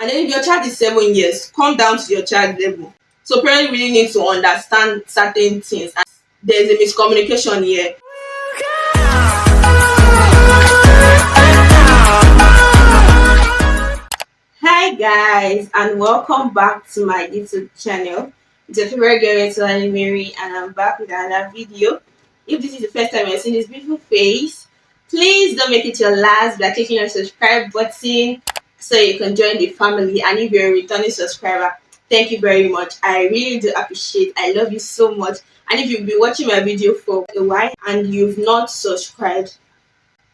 And then if your child is 7 years, come down to your child level. So parents really need to understand certain things. And there's a miscommunication here. Hi guys, and welcome back to my YouTube channel. It's your favorite girl, TolaniMary, and I'm back with another video. If this is the first time you're seeing this beautiful face, please don't make it your last by clicking on the subscribe button so you can join the family. And if you're a returning subscriber, thank you very much. I really do appreciate. I love you so much. And if you've been watching my video for a while and you've not subscribed,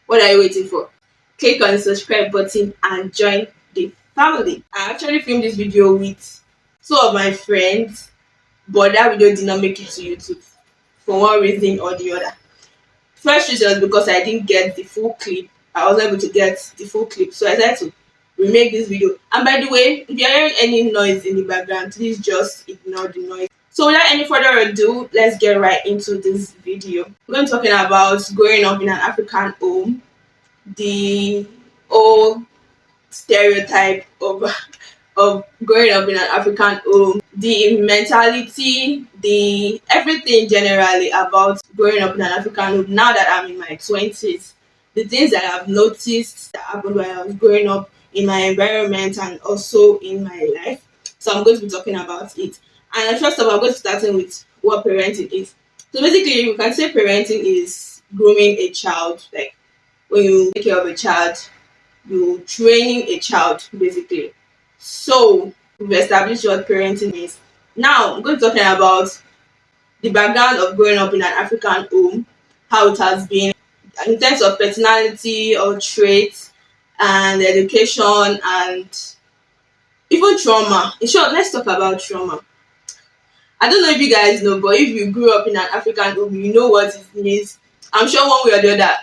what are you waiting for? Click on the subscribe button and join the family. I actually filmed this video with two of my friends, but that video did not make it to YouTube for one reason or the other. First reason was because I didn't get the full clip. I wasn't able to get the full clip, so I decided to remake this video. And by the way, if you're hearing any noise in the background, please just ignore the noise. So without any further ado, let's get right into this video. We're going to be talking about growing up in an African home, the old stereotype of growing up in an African home, the mentality, the everything generally about growing up in an African home. Now that I'm in my 20s, the things that I've noticed that happened when I was growing up in my environment and also in my life. So I'm going to be talking about it. And first of all, I'm going to start with what parenting is. So basically, you can say parenting is grooming a child. Like when you take care of a child, you training a child basically. So we've established what parenting is. Now I'm going to be talking about the background of growing up in an African home, how it has been in terms of personality or traits and education and even trauma. In short, let's talk about trauma. I don't know if you guys know, but if you grew up in an African home, you know what it means. I'm sure one way or the other,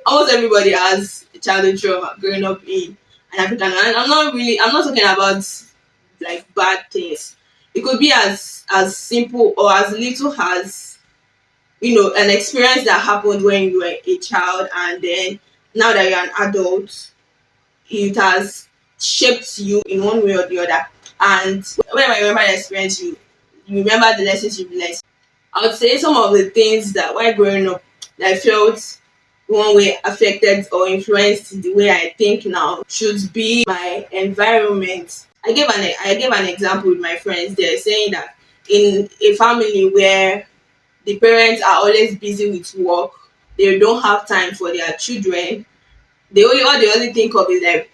almost everybody has childhood trauma growing up in an African. And I'm not talking about like bad things. It could be as simple or as little as an experience that happened when you were a child, and then now that you're an adult, it has shaped you in one way or the other. And whenever you remember the experience, you remember the lessons you've learned. I would say some of the things that while growing up that I felt one way affected or influenced the way I think now should be my environment. I gave an example with my friends. They're saying that in a family where the parents are always busy with work, they don't have time for their children. All they only think of is like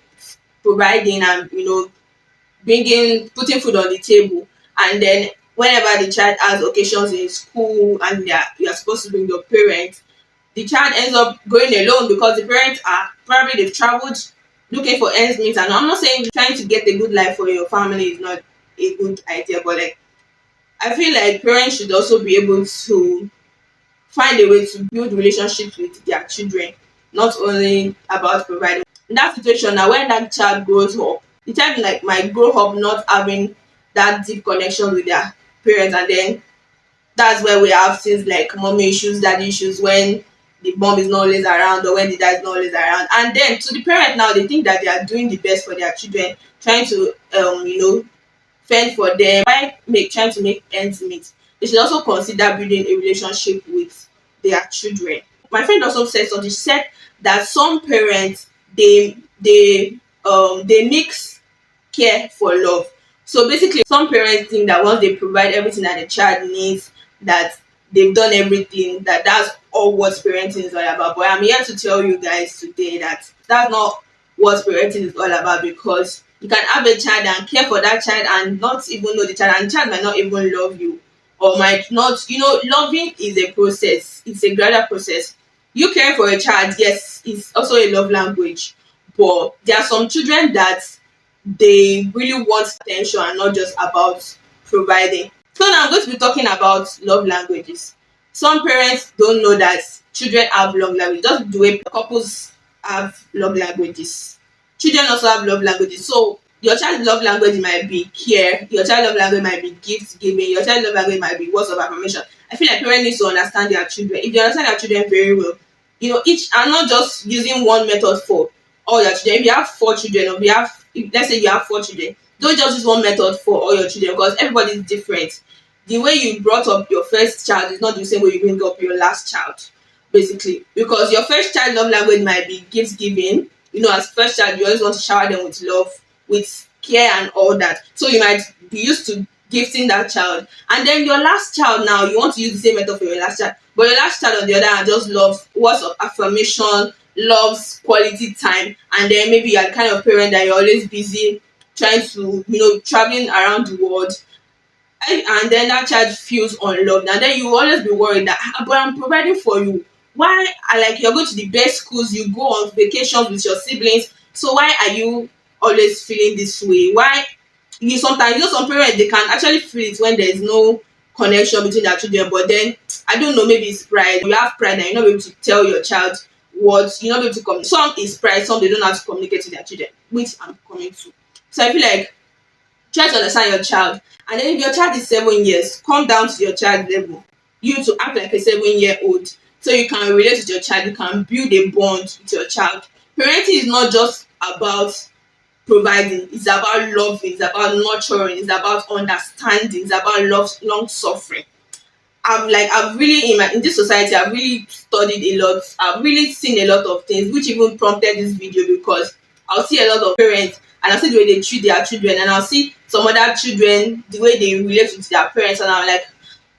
providing and putting food on the table. And then whenever the child has occasions in school and you're supposed to bring your parents, the child ends up going alone because the parents are probably they've traveled looking for ends meet. And I'm not saying trying to get a good life for your family is not a good idea, but like I feel like parents should also be able to find a way to build relationships with their children, not only about providing. In that situation now, when that child grows up, the child might grow up not having that deep connection with their parents, and then that's where we have things like mommy issues, daddy issues, when the mom is not always around or when the dad is not always around. And then to the parent now, they think that they are doing the best for their children, trying to fend for them, trying to make ends meet. They should also consider building a relationship with their children. My friend also said something. She said that some parents they mix care for love. So basically, some parents think that once they provide everything that the child needs, that they've done everything, that's all what parenting is all about. But I'm here to tell you guys today that that's not what parenting is all about, because you can have a child and care for that child and not even know the child, and the child might not even love you or might not. Loving is a process. It's a gradual process. You caring for a child, yes, it's also a love language, but there are some children that they really want attention and not just about providing. So now I'm going to be talking about love languages. Some parents don't know that children have love languages. Just the way couples have love languages, children also have love languages. So your child's love language might be care, your child's love language might be gift giving, your child's love language might be words of affirmation. I feel like parents need to understand their children. If they understand their children very well, each and not just using one method for all your children. If you have 4 children or if you have if let's say you have 4 children, don't just use one method for all your children because everybody is different. The way you brought up your first child is not the same way you bring up your last child, basically. Because your first child love language might be gift giving. As first child, you always want to shower them with love, with care and all that. So you might be used to gifting that child. And then your last child now, you want to use the same method for your last child. But your last child on the other hand just loves words of affirmation, loves quality time, and then maybe you're the kind of parent that you're always busy trying to, traveling around the world, and then that child feels unloved, and then you will always be worried that but I'm providing for you. Why I like you're going to the best schools, you go on vacations with your siblings, so why are you always feeling this way? Why you sometimes some parents they can actually feel it when there is no connection between their children, but then I don't know, maybe it's pride. You have pride and you're not able to tell your child what you're not able to communicate. Some is pride, some they don't have to communicate to their children, which I'm coming to. So I feel like try to understand your child, and then if your child is 7 years, come down to your child level. You to act like a 7-year-old so you can relate with your child, you can build a bond with your child. Parenting is not just about providing, it's about loving, it's about nurturing, it's about understanding, it's about love, long suffering. I've really in this society I've really studied a lot. I've really seen a lot of things which even prompted this video, because I'll see a lot of parents and I'll see the way they treat their children, and I'll see some other children the way they relate with their parents, and I'm like,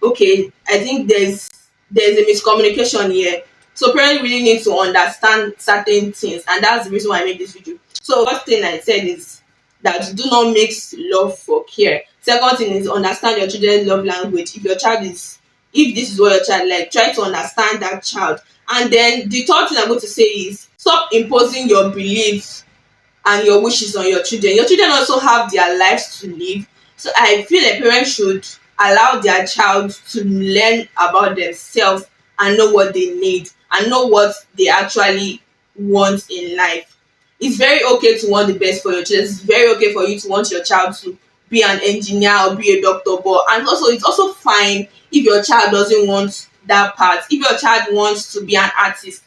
okay, I think there's a miscommunication here. So parents really need to understand certain things, and that's the reason why I made this video. So first thing I said is that do not mix love for care. Second thing is understand your children's love language. If this is what your child like, try to understand that child. And then the third thing I'm going to say is stop imposing your beliefs and your wishes on your children. Your children also have their lives to live. So I feel like parents should allow their child to learn about themselves and know what they need and know what they actually want in life. It's very okay to want the best for your children. It's very okay for you to want your child to be an engineer or be a doctor, but and also it's also fine if your child doesn't want that part. If your child wants to be an artist,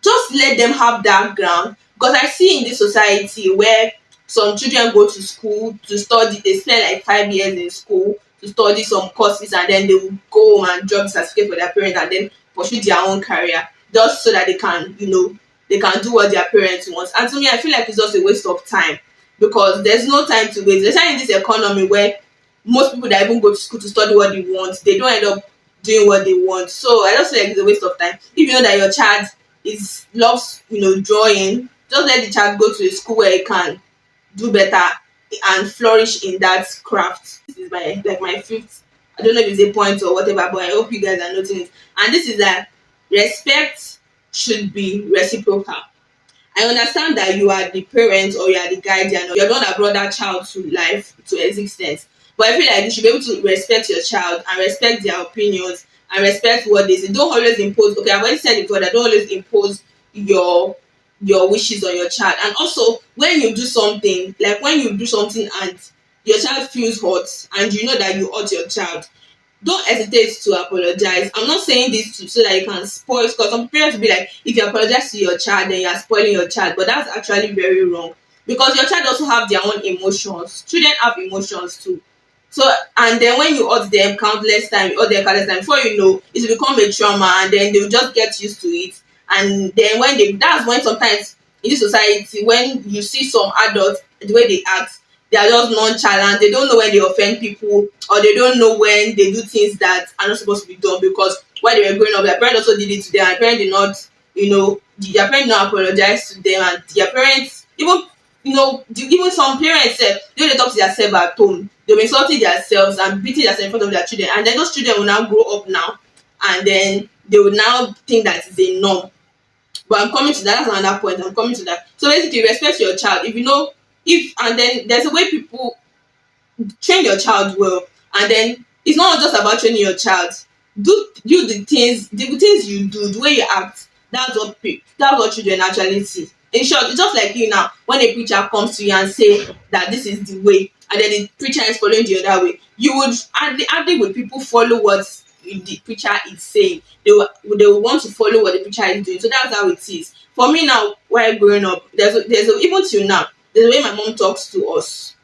just let them have that ground. Because I see in this society where some children go to school to study, they spend like 5 years in school to study some courses, and then they will go home and drop the certificate for their parents and then pursue their own career just so that they can, they can do what their parents want. And to me, I feel like it's just a waste of time, because there's no time to waste. Especially in this economy where most people that even go to school to study what they want, they don't end up doing what they want. So I just feel like it's a waste of time. If you know that your child loves drawing, just let the child go to a school where he can do better and flourish in that craft. This is my fifth, I don't know if it's a point or whatever, but I hope you guys are noting it. And this is that respect should be reciprocal. I understand that you are the parent or you are the guardian or you're the one that brought that child to life, to existence. But I feel like you should be able to respect your child and respect their opinions and respect what they say. Don't always impose. Okay, I've already said it before that don't always impose your wishes on your child. And also, when you do something, like when you do something and your child feels hurt and you know that you hurt your child, don't hesitate to apologize. I'm not saying this so that you can spoil, because some parents will be like, if you apologize to your child, then you are spoiling your child. But that's actually very wrong, because your child also have their own emotions. Children have emotions too. So, and then when you hurt them countless times, before you know, it will become a trauma, and then they will just get used to it. And then that's when sometimes in this society, when you see some adults, the way they act, they are just nonchalant. They don't know when they offend people, or they don't know when they do things that are not supposed to be done, because while they were growing up, their parents also did it to them, and parents did not, their parents did not apologize to them, and their parents even some parents they talk to themselves at home, they'll be insulting themselves and beating themselves in front of their children, and then those children will now grow up now, and then they will now think that it's a norm. But I'm coming to that. That's another point. I'm coming to that. So basically, respect your child. And then there's a way people train your child well, and then it's not just about training your child. Do the things you do, the way you act. That's what children actually see. In short, it's just like you now. When a preacher comes to you and say that this is the way, and then the preacher is following the other way, you would hardly will people follow what the preacher is saying. They will want to follow what the preacher is doing. So that's how it is. For me now, while growing up, there's even till now, the way my mom talks to us,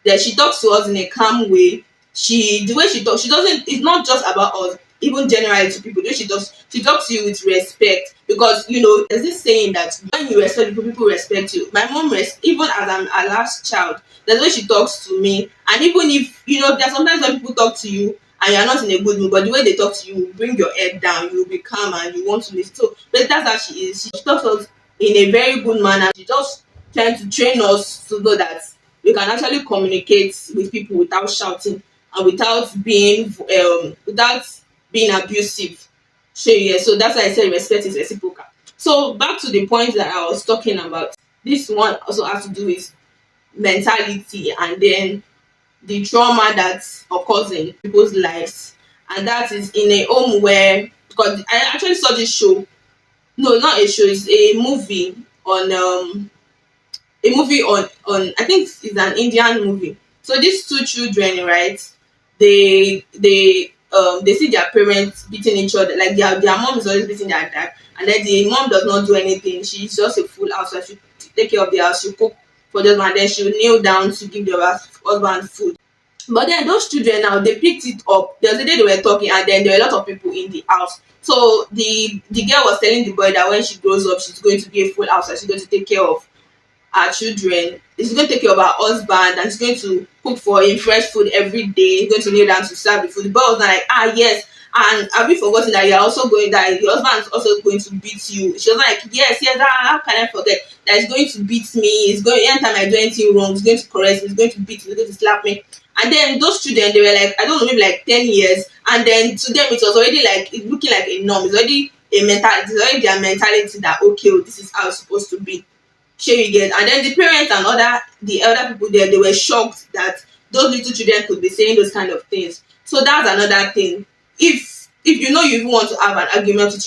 that she talks to us in a calm way. The way she talks, she doesn't, it's not just about us, even generally to people. The way she talks to you with respect, because there's this saying that when you respect people respect you. My mom even as I'm a last child, there's the way she talks to me. And even if there's sometimes when people talk to you and you're not in a good mood, but the way they talk to you will bring your head down, you'll be calm and you want to listen. So but that's how she is. She talks to us in a very good manner. She just trying to train us to know that we can actually communicate with people without shouting and without being abusive. So yeah, so that's why I said respect is reciprocal. So back to the point that I was talking about. This one also has to do with mentality, and then the trauma that occurs in people's lives, and that is in a home where, because I actually saw this show. No, not a show, it's a movie on I think it's an Indian movie. So these two children, right? They see their parents beating each other, like their mom is always beating their dad, and then the mom does not do anything. She's just a full housewife. She take care of the house, she cook for them, and then she'll kneel down to give their husband food. But then those children now, they picked it up. There was a day they were talking, and then there were a lot of people in the house. So the girl was telling the boy that when she grows up, she's going to be a full housewife. She's going to take care of her children. She's going to take care of her husband, and she's going to cook for him fresh food every day. He's going to kneel down to serve the food. The boy was not like, yes. And have you forgotten that your husband is also going to beat you? She was like, yes, how can I forget that he's going to beat me? He's going, anytime I do anything wrong, he's going to correct me, he's going to beat me, he's going to slap me. And then those children, they were like, I don't know, maybe like 10 years. And then to them, it was already like, it's looking like a norm. It's already a mentality. It's already their mentality that, okay, this is how it's supposed to be. Sure you get. And then the parents and the other people there, they were shocked that those little children could be saying those kind of things. So that's another thing. If you even want to have an argument with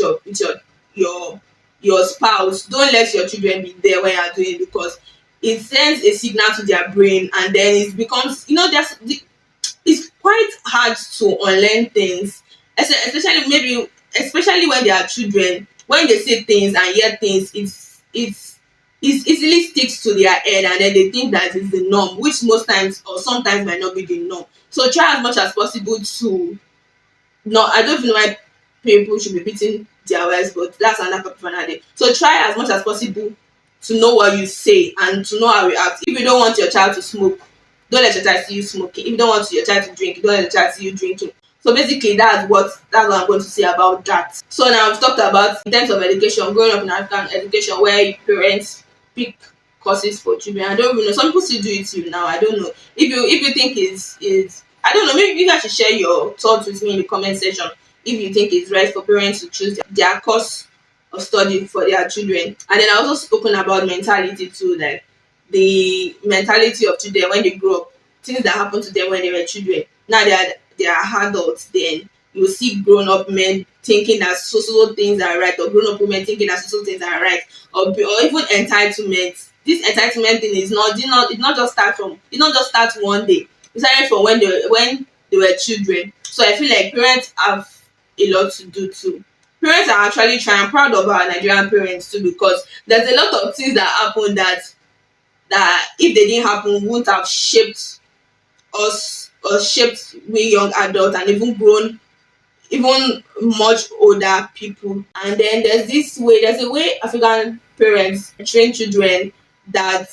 your spouse, don't let your children be there when you're doing it, because it sends a signal to their brain, and then it becomes, it's quite hard to unlearn things, especially when they are children. When they say things and hear things, it easily sticks to their head, and then they think that is the norm, which most times or sometimes might not be the norm. So try as much as possible to, no, I don't even know why people should be beating their wives, but that's another topic for another day. So try as much as possible to know what you say and to know how you act. If you don't want your child to smoke, don't let your child see you smoking. If you don't want your child to drink, don't let your child see you drinking. So basically, that's what I'm going to say about that. So now I've talked about in terms of education, growing up in African education, where parents pick courses for children. I don't even know. Some people still do it too now. I don't know. If you think is I don't know. Maybe you guys should share your thoughts with me in the comment section. If you think it's right for parents to choose their course of study for their children. And then I also spoken about mentality too, like the mentality of children when they grow up, things that happened to them when they were children. Now they are adults. Then you will see grown up men thinking that so things are right, or grown up women thinking that so things are right, or even entitlement. This entitlement thing it's not just start one day. It started from when they were children. So I feel like parents have a lot to do too. Parents are actually trying. I'm proud of our Nigerian parents too, because there's a lot of things that happen that if they didn't happen wouldn't have shaped us or shaped we young adults and even much older people. And then there's a way African parents train children that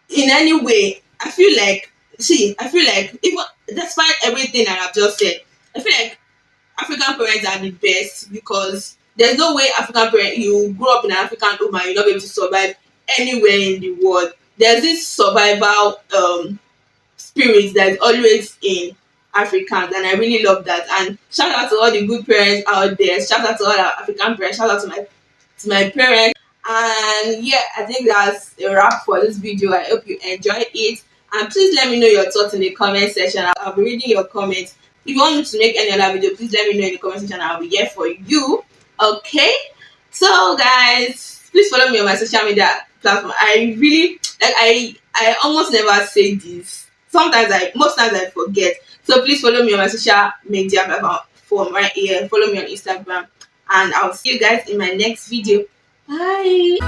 in any way, I feel like even despite everything that I've just said, I feel like African parents are the best, because there's no way you grow up in an African home and you'll not be able to survive anywhere in the world. There's this survival spirit that is always in Africans, and I really love that. And shout out to all the good parents out there. Shout out to all our African parents. Shout out to my parents. And yeah, I think that's a wrap for this video. I hope you enjoyed it, and please let me know your thoughts in the comment section. I'll be reading your comments. If you want me to make any other video, please let me know in the comment section. I'll be here for you. Okay, so guys, please follow me on my social media platform. I really I almost never say this. Most times I forget. So please follow me on my social media platform right here. Follow me on Instagram, and I'll see you guys in my next video. Bye.